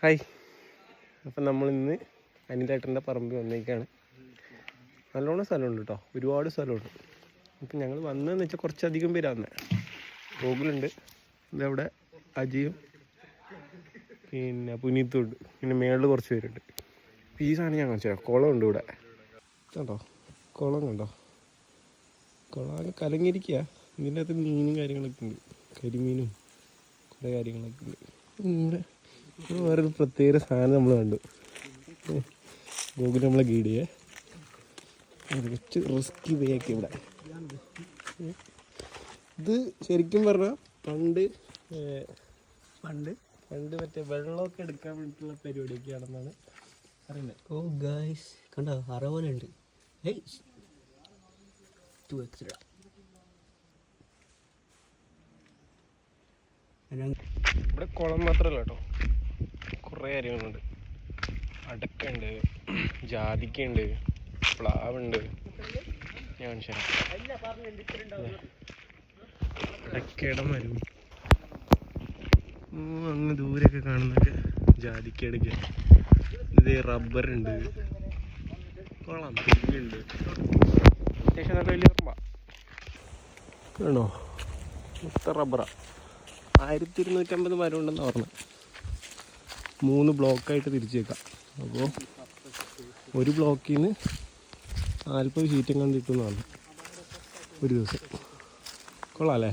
Hi. അപ്പം നമ്മളിന്ന് അനിലേട്ടൻ്റെ പറമ്പിൽ വന്നേക്കാണ്. നല്ലോണം സ്ഥലമുണ്ട് കേട്ടോ, ഒരുപാട് സ്ഥലമുണ്ട്. അപ്പം ഞങ്ങൾ വന്നതെന്ന് വെച്ചാൽ കുറച്ചധികം പേരാണ് വന്നത്. ഗോകുലുണ്ട്, ഇതവിടെ അജിയും പിന്നെ പുനീത്തും ഉണ്ട്, പിന്നെ മേളിൽ കുറച്ച് പേരുണ്ട്. ഈ സാധനം ഞാൻ കാണിച്ചു തരാം. കുളമുണ്ട് ഇവിടെ കണ്ടോ, കുളം കണ്ടോ, കുളം കലങ്ങിയിരിക്കുക. ഇതിൻ്റെ അകത്ത് മീനും കാര്യങ്ങളൊക്കെ ഉണ്ട്, കരിമീനും കുറേ കാര്യങ്ങളൊക്കെ ഉണ്ട്. ഇവിടെ വേറൊരു പ്രത്യേക സാധനം നമ്മൾ കണ്ടു. ഗൂഗിൾ നമ്മളെ ഗൈഡ് ചെയ്യേ, കുറച്ച് റിസ്കി വേ ഒക്കെ ഇവിടെ. ഇത് ശരിക്കും പറഞ്ഞാൽ പണ്ട് മറ്റേ വെള്ളമൊക്കെ എടുക്കാൻ വേണ്ടിയിട്ടുള്ള പരിപാടിയൊക്കെ ആണെന്നാണ് അറിയുന്നത്. ഓ ഗൈസ് കണ്ടോ, അറവനുണ്ട്. ഇവിടെ കുളം മാത്രമല്ല കേട്ടോ, കുറേ കാര്യങ്ങളുണ്ട്. അടക്കുണ്ട്, ജാതിക്കുണ്ട്, പ്ലാവുണ്ട്. ഞാൻ കാണിച്ചു തരാം. അടക്കയുടെ മരം അങ്ങ് ദൂരെയൊക്കെ കാണുന്നൊക്കെ ജാതിക്കടയ്ക്ക്. ഇത് റബ്ബറുണ്ട്, കൊള്ളാം, തെങ്ങുണ്ട്. അത്യാവശ്യം നല്ല വലിയ റബ്ബ ആണോ, മൊത്തം റബ്ബറാ. 1250 മരം ഉണ്ടെന്ന് പറഞ്ഞത്. 3 ബ്ലോക്കായിട്ട് തിരിച്ചേക്കാം. അപ്പോൾ ഒരു ബ്ലോക്കിൽ നിന്ന് 40 ഷീറ്റും കണ്ടിട്ടെന്നാണ് ഒരു ദിവസം. കൊള്ളാം അല്ലേ?